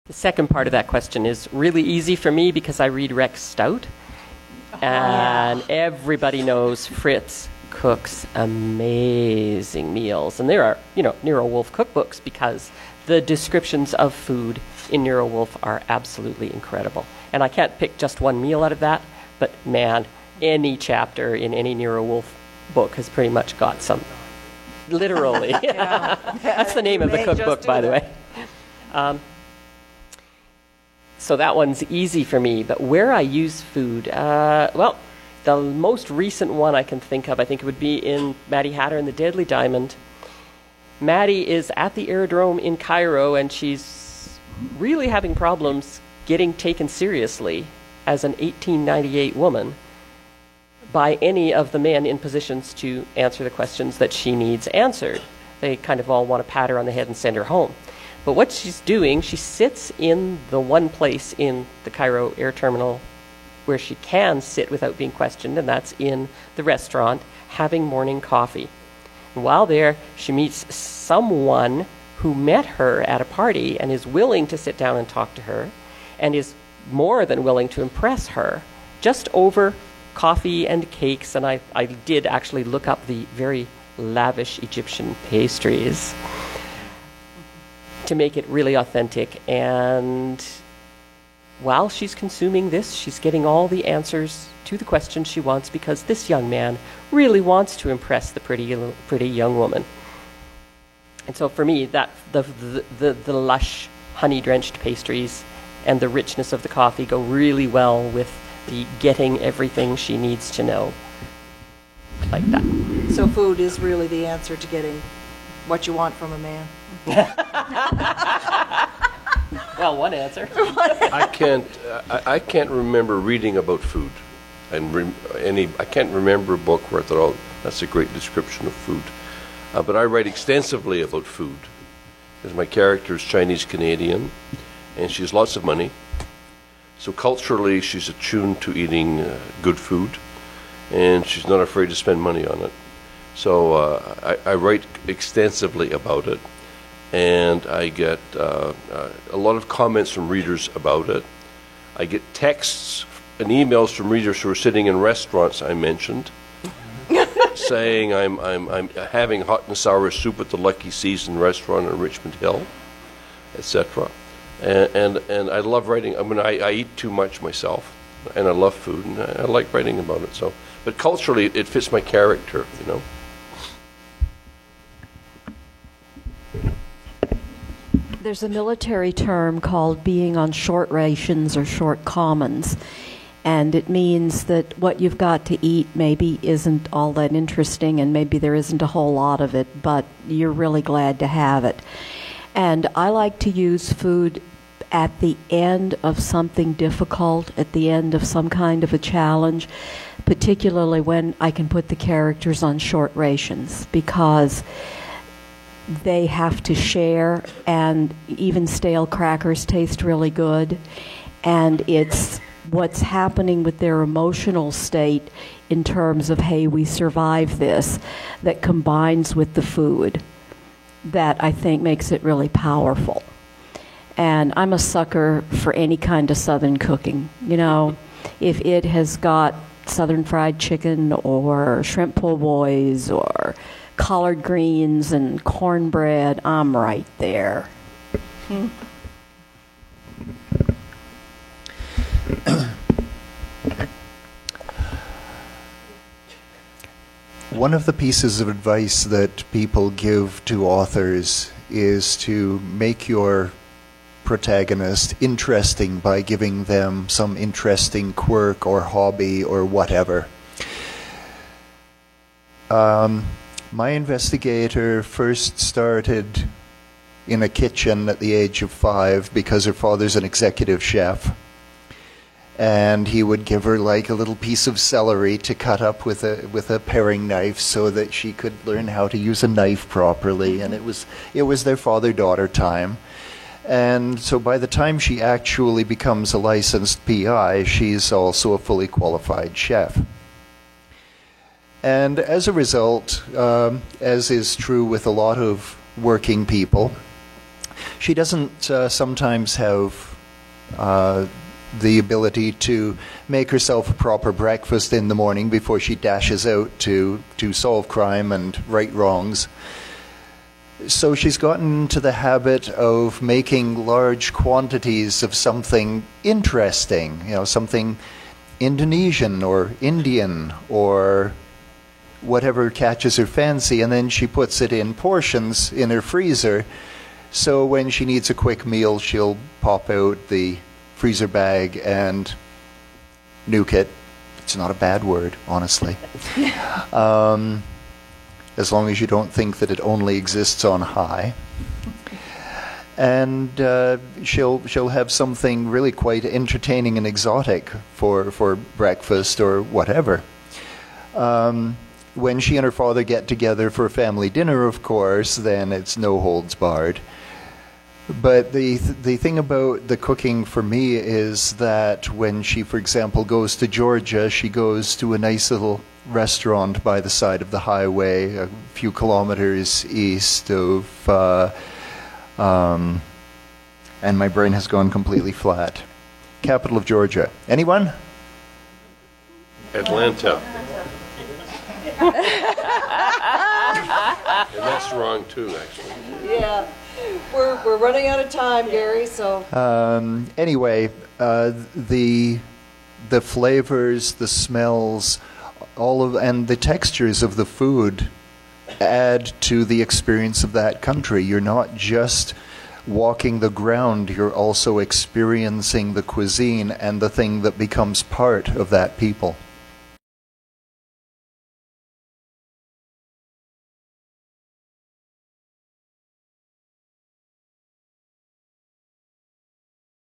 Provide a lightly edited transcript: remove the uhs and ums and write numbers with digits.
The second part of that question is really easy for me because I read Rex Stout. And everybody knows Fritz cooks amazing meals. And there are, Nero Wolfe cookbooks because the descriptions of food in Nero Wolfe are absolutely incredible. And I can't pick just one meal out of that, but man, any chapter in any Nero Wolfe book has pretty much got some. Literally. That's the name of the cookbook, by the way. So that one's easy for me. But where I use food, the most recent one I can think of, I think it would be in Maddie Hatter and the Deadly Diamond. Maddie is at the aerodrome in Cairo, and she's really having problems getting taken seriously as an 1898 woman by any of the men in positions to answer the questions that she needs answered. They kind of all want to pat her on the head and send her home. But what she's doing, she sits in the one place in the Cairo air terminal where she can sit without being questioned, and that's in the restaurant having morning coffee. And while there, she meets someone who met her at a party and is willing to sit down and talk to her and is more than willing to impress her just over coffee and cakes. And I did actually look up the very lavish Egyptian pastries to make it really authentic. And while she's consuming this, she's getting all the answers to the questions she wants because this young man really wants to impress the pretty young woman. And so for me, that the lush honey-drenched pastries and the richness of the coffee go really well with the getting everything she needs to know, like that. So food is really the answer to getting what you want from a man. Well, one answer. I can't remember reading about food, and I can't remember a book where I thought, oh, that's a great description of food. But I write extensively about food, because my character is Chinese Canadian, and she has lots of money. So culturally, she's attuned to eating good food, and she's not afraid to spend money on it. So I write extensively about it, and I get a lot of comments from readers about it. I get texts and emails from readers who are sitting in restaurants I mentioned, saying I'm having hot and sour soup at the Lucky Season restaurant in Richmond Hill, etc. And I love writing. I mean, I eat too much myself, and I love food, and I like writing about it. So, but culturally, it fits my character, you know. There's a military term called being on short rations or short commons, and it means that what you've got to eat maybe isn't all that interesting, and maybe there isn't a whole lot of it, but you're really glad to have it. And I like to use food at the end of something difficult, at the end of some kind of a challenge, particularly when I can put the characters on short rations, because they have to share, and even stale crackers taste really good. And it's what's happening with their emotional state in terms of, hey, we survived this, that combines with the food, that I think makes it really powerful. And I'm a sucker for any kind of Southern cooking. You know, if it has got Southern fried chicken or shrimp po' boys or collard greens and cornbread, I'm right there. One of the pieces of advice that people give to authors is to make your protagonist interesting by giving them some interesting quirk or hobby or whatever. My investigator first started in a kitchen at the age of 5 because her father's an executive chef. And he would give her like a little piece of celery to cut up with a paring knife so that she could learn how to use a knife properly. And it was their father-daughter time. And so by the time she actually becomes a licensed PI, she's also a fully qualified chef. And as a result, as is true with a lot of working people, She doesn't sometimes have the ability to make herself a proper breakfast in the morning before she dashes out to solve crime and right wrongs. So she's gotten into the habit of making large quantities of something interesting, something Indonesian or Indian or whatever catches her fancy, and then she puts it in portions in her freezer. So when she needs a quick meal, she'll pop out the freezer bag and nuke it. It's not a bad word, honestly. As long as you don't think that it only exists on high. And she'll have something really quite entertaining and exotic for breakfast or whatever. When she and her father get together for a family dinner, of course, then it's no holds barred. But the thing about the cooking for me is that when she, for example, goes to Georgia, she goes to a nice little restaurant by the side of the highway, a few kilometers east of, and my brain has gone completely flat. Capital of Georgia. Anyone? Atlanta. And that's wrong too, actually. Yeah. We're running out of time, Gary, so... Anyway, the flavors, the smells, and the textures of the food add to the experience of that country. You're not just walking the ground, you're also experiencing the cuisine and the thing that becomes part of that people.